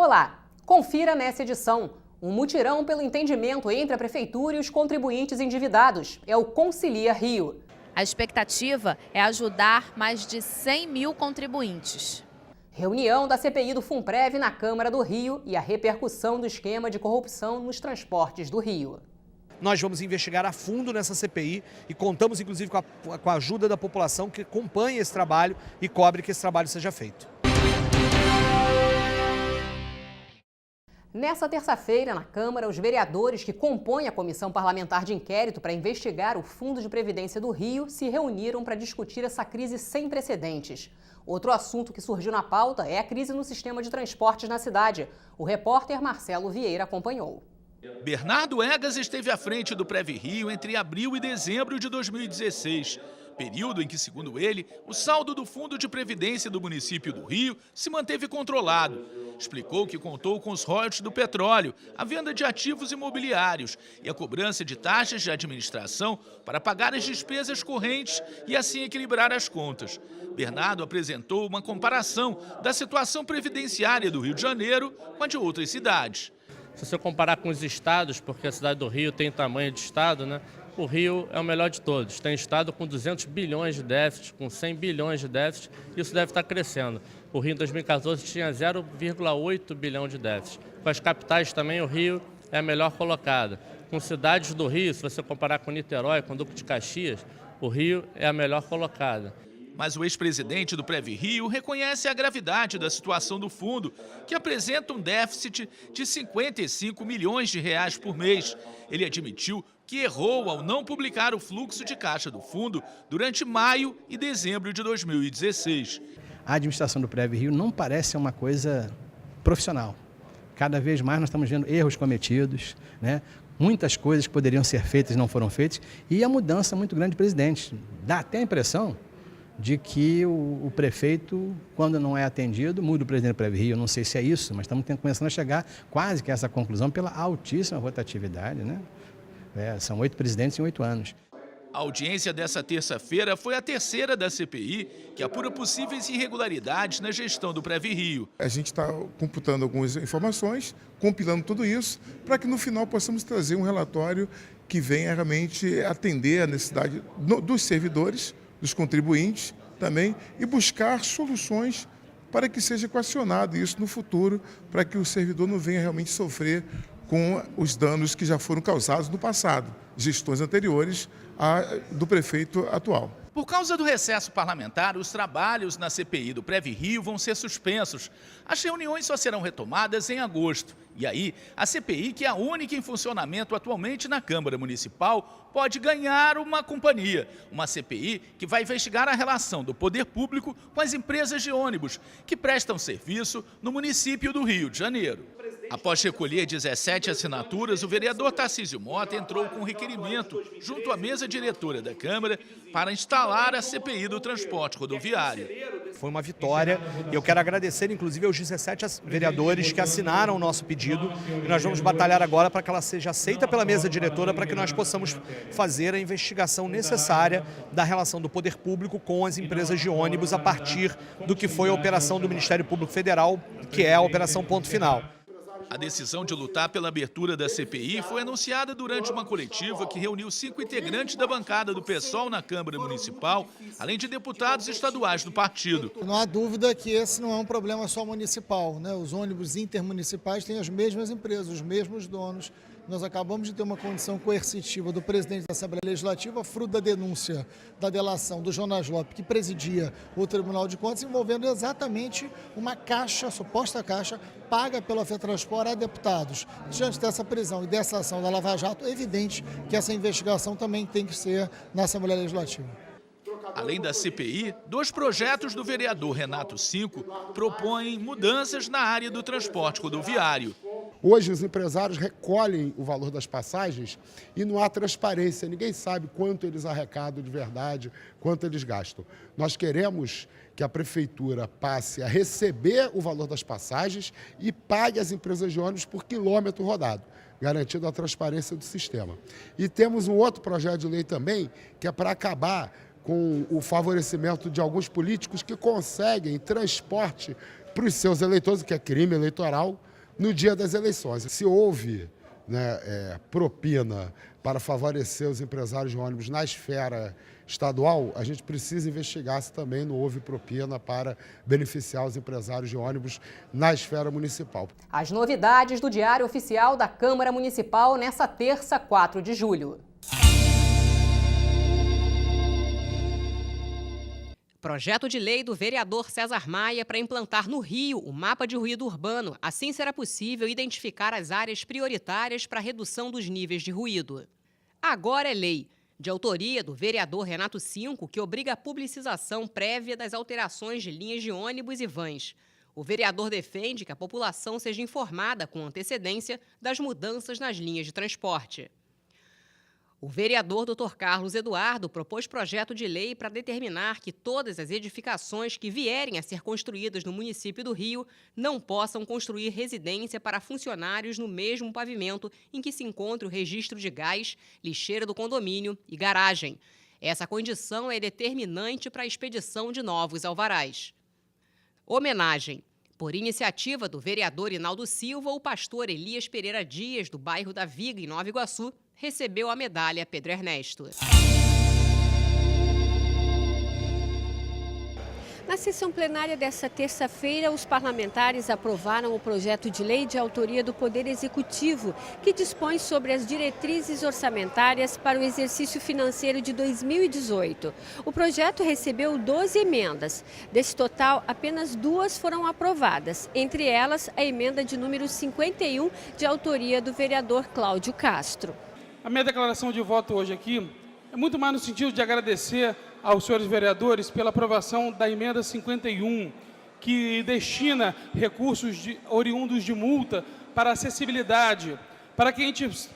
Olá, confira nessa edição. Um mutirão pelo entendimento entre a Prefeitura e os contribuintes endividados. É o Concilia Rio. A expectativa é ajudar mais de 100 mil contribuintes. Reunião da CPI do Funprev na Câmara do Rio e a repercussão do esquema de corrupção nos transportes do Rio. Nós vamos investigar a fundo nessa CPI e contamos inclusive com a ajuda da população que acompanha esse trabalho e cobre que esse trabalho seja feito. Nessa terça-feira, na Câmara, os vereadores que compõem a Comissão Parlamentar de Inquérito para investigar o Fundo de Previdência do Rio se reuniram para discutir essa crise sem precedentes. Outro assunto que surgiu na pauta é a crise no sistema de transportes na cidade. O repórter Marcelo Vieira acompanhou. Bernardo Egas esteve à frente do Prev Rio entre abril e dezembro de 2016. Período em que, segundo ele, o saldo do Fundo de Previdência do município do Rio se manteve controlado. Explicou que contou com os royalties do petróleo, a venda de ativos imobiliários e a cobrança de taxas de administração para pagar as despesas correntes e assim equilibrar as contas. Bernardo apresentou uma comparação da situação previdenciária do Rio de Janeiro com a de outras cidades. Se você comparar com os estados, porque a cidade do Rio tem tamanho de estado, né? O Rio é o melhor de todos. Tem estado com 200 bilhões de déficit, com 100 bilhões de déficit, e isso deve estar crescendo. O Rio em 2014 tinha 0,8 bilhão de déficit. Com as capitais também, o Rio é a melhor colocada. Com cidades do Rio, se você comparar com Niterói, com Duque de Caxias, o Rio é a melhor colocada. Mas o ex-presidente do Prev Rio reconhece a gravidade da situação do fundo, que apresenta um déficit de 55 milhões de reais por mês. Ele admitiu que errou ao não publicar o fluxo de caixa do fundo durante maio e dezembro de 2016. A administração do Prev Rio não parece uma coisa profissional. Cada vez mais nós estamos vendo erros cometidos, né? Muitas coisas que poderiam ser feitas não foram feitas e a mudança muito grande de presidente. Dá até a impressão de que o prefeito, quando não é atendido, muda o presidente do Prev Rio. Não sei se é isso, mas estamos começando a chegar quase que a essa conclusão pela altíssima rotatividade, né? São 8 presidentes em 8 anos. A audiência dessa terça-feira foi a terceira da CPI, que apura possíveis irregularidades na gestão do Prev Rio. A gente está computando algumas informações, compilando tudo isso, para que no final possamos trazer um relatório que venha realmente atender a necessidade dos servidores, dos contribuintes também, e buscar soluções para que seja equacionado isso no futuro, para que o servidor não venha realmente sofrer com os danos que já foram causados no passado, gestões anteriores do prefeito atual. Por causa do recesso parlamentar, os trabalhos na CPI do Prev Rio vão ser suspensos. As reuniões só serão retomadas em agosto. E aí, a CPI, que é a única em funcionamento atualmente na Câmara Municipal, pode ganhar uma companhia. Uma CPI que vai investigar a relação do poder público com as empresas de ônibus que prestam serviço no município do Rio de Janeiro. Após recolher 17 assinaturas, o vereador Tarcísio Mota entrou com um requerimento junto à mesa diretora da Câmara para instalar a CPI do transporte rodoviário. Foi uma vitória e eu quero agradecer inclusive aos 17 vereadores que assinaram o nosso pedido e nós vamos batalhar agora para que ela seja aceita pela mesa diretora para que nós possamos fazer a investigação necessária da relação do poder público com as empresas de ônibus a partir do que foi a operação do Ministério Público Federal, que é a Operação Ponto Final. A decisão de lutar pela abertura da CPI foi anunciada durante uma coletiva que reuniu 5 integrantes da bancada do PSOL na Câmara Municipal, além de deputados estaduais do partido. Não há dúvida que esse não é um problema só municipal, né? Os ônibus intermunicipais têm as mesmas empresas, os mesmos donos. Nós acabamos de ter uma condição coercitiva do presidente da Assembleia Legislativa, fruto da denúncia da delação do Jonas Lopes, que presidia o Tribunal de Contas, envolvendo exatamente uma caixa, suposta caixa, paga pela FETransport a deputados. Diante dessa prisão e dessa ação da Lava Jato, é evidente que essa investigação também tem que ser na Assembleia Legislativa. Além da CPI, 2 projetos do vereador Renato Cinco propõem mudanças na área do transporte rodoviário. Hoje os empresários recolhem o valor das passagens e não há transparência, ninguém sabe quanto eles arrecadam de verdade, quanto eles gastam. Nós queremos que a prefeitura passe a receber o valor das passagens e pague as empresas de ônibus por quilômetro rodado, garantindo a transparência do sistema. E temos um outro projeto de lei também, que é para acabar com o favorecimento de alguns políticos que conseguem transporte para os seus eleitores, que é crime eleitoral, no dia das eleições. Se houve, né, propina para favorecer os empresários de ônibus na esfera estadual, a gente precisa investigar se também não houve propina para beneficiar os empresários de ônibus na esfera municipal. As novidades do Diário Oficial da Câmara Municipal nessa terça, 4 de julho. Projeto de lei do vereador César Maia para implantar no Rio o mapa de ruído urbano. Assim será possível identificar as áreas prioritárias para a redução dos níveis de ruído. Agora é lei, de autoria do vereador Renato Cinco, que obriga a publicização prévia das alterações de linhas de ônibus e vans. O vereador defende que a população seja informada com antecedência das mudanças nas linhas de transporte. O vereador Dr. Carlos Eduardo propôs projeto de lei para determinar que todas as edificações que vierem a ser construídas no município do Rio não possam construir residência para funcionários no mesmo pavimento em que se encontra o registro de gás, lixeira do condomínio e garagem. Essa condição é determinante para a expedição de novos alvarás. Homenagem. Por iniciativa do vereador Inaldo Silva, o pastor Elias Pereira Dias, do bairro da Viga, em Nova Iguaçu, recebeu a medalha Pedro Ernesto. Na sessão plenária desta terça-feira, os parlamentares aprovaram o projeto de lei de autoria do Poder Executivo, que dispõe sobre as diretrizes orçamentárias para o exercício financeiro de 2018. O projeto recebeu 12 emendas. Desse total, apenas 2 foram aprovadas, entre elas a emenda de número 51, de autoria do vereador Cláudio Castro. A minha declaração de voto hoje aqui é muito mais no sentido de agradecer aos senhores vereadores pela aprovação da emenda 51, que destina recursos oriundos de multa para acessibilidade, para que a gente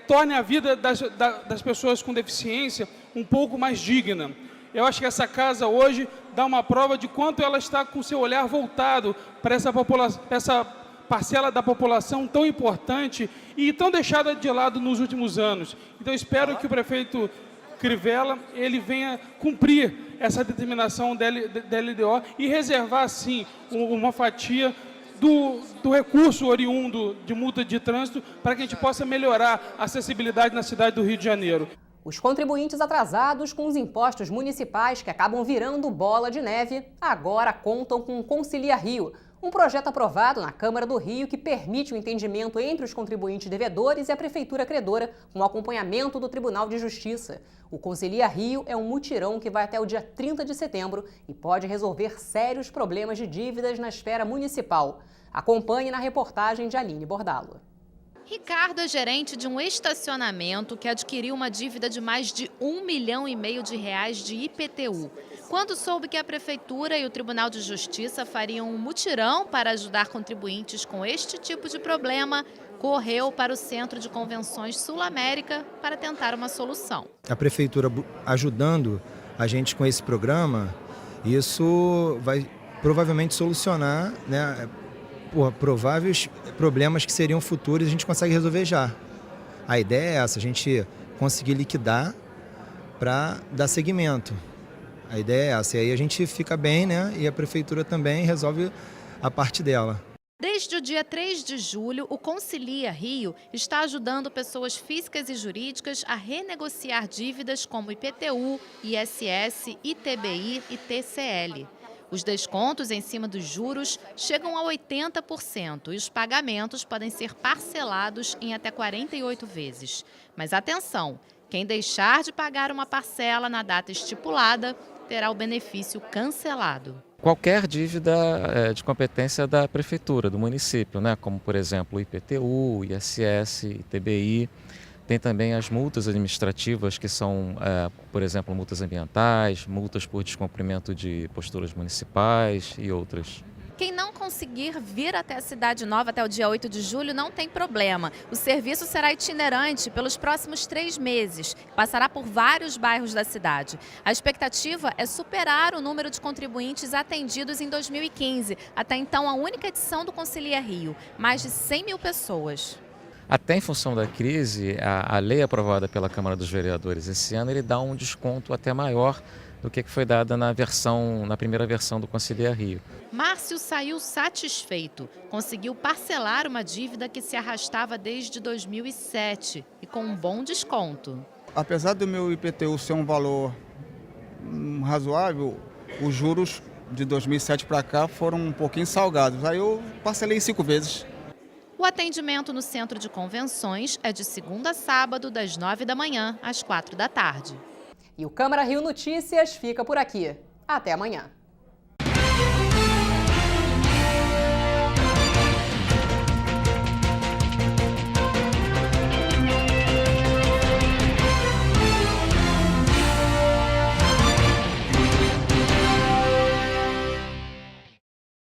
torne a vida das pessoas com deficiência um pouco mais digna. Eu acho que essa casa hoje dá uma prova de quanto ela está com seu olhar voltado para essa parcela da população tão importante e tão deixada de lado nos últimos anos. Então, espero que o prefeito Crivella ele venha cumprir essa determinação da LDO e reservar, sim, uma fatia do recurso oriundo de multa de trânsito para que a gente possa melhorar a acessibilidade na cidade do Rio de Janeiro. Os contribuintes atrasados com os impostos municipais que acabam virando bola de neve agora contam com o Concilia Rio, um projeto aprovado na Câmara do Rio que permite o entendimento entre os contribuintes devedores e a prefeitura credora, com o acompanhamento do Tribunal de Justiça. O Concilia Rio é um mutirão que vai até o dia 30 de setembro e pode resolver sérios problemas de dívidas na esfera municipal. Acompanhe na reportagem de Aline Bordalo. Ricardo é gerente de um estacionamento que adquiriu uma dívida de mais de R$1,5 milhão de IPTU. Quando soube que a Prefeitura e o Tribunal de Justiça fariam um mutirão para ajudar contribuintes com este tipo de problema, correu para o Centro de Convenções Sul-América para tentar uma solução. A Prefeitura ajudando a gente com esse programa, isso vai provavelmente solucionar, né, prováveis problemas que seriam futuros e a gente consegue resolver já. A ideia é essa, a gente conseguir liquidar para dar seguimento. A ideia é essa, e aí a gente fica bem, né? E a Prefeitura também resolve a parte dela. Desde o dia 3 de julho, o Concilia Rio está ajudando pessoas físicas e jurídicas a renegociar dívidas como IPTU, ISS, ITBI e TCL. Os descontos em cima dos juros chegam a 80% e os pagamentos podem ser parcelados em até 48 vezes. Mas atenção, quem deixar de pagar uma parcela na data estipulada terá o benefício cancelado. Qualquer dívida de competência da prefeitura, do município, né? Como, por exemplo, o IPTU, ISS, ITBI. Tem também as multas administrativas, que são, por exemplo, multas ambientais, multas por descumprimento de posturas municipais e outras. Quem não conseguir vir até a Cidade Nova até o dia 8 de julho não tem problema. O serviço será itinerante pelos próximos 3 meses. Passará por vários bairros da cidade. A expectativa é superar o número de contribuintes atendidos em 2015. Até então, a única edição do Concilia Rio. Mais de 100 mil pessoas. Até em função da crise, a lei aprovada pela Câmara dos Vereadores esse ano, ele dá um desconto até maior do que foi dada na primeira versão do Concilia Rio. Márcio saiu satisfeito. Conseguiu parcelar uma dívida que se arrastava desde 2007 e com um bom desconto. Apesar do meu IPTU ser um valor razoável, os juros de 2007 para cá foram um pouquinho salgados. Aí eu parcelei 5 vezes. O atendimento no Centro de Convenções é de segunda a sábado, das 9 da manhã às 4 da tarde. E o Câmara Rio Notícias fica por aqui. Até amanhã.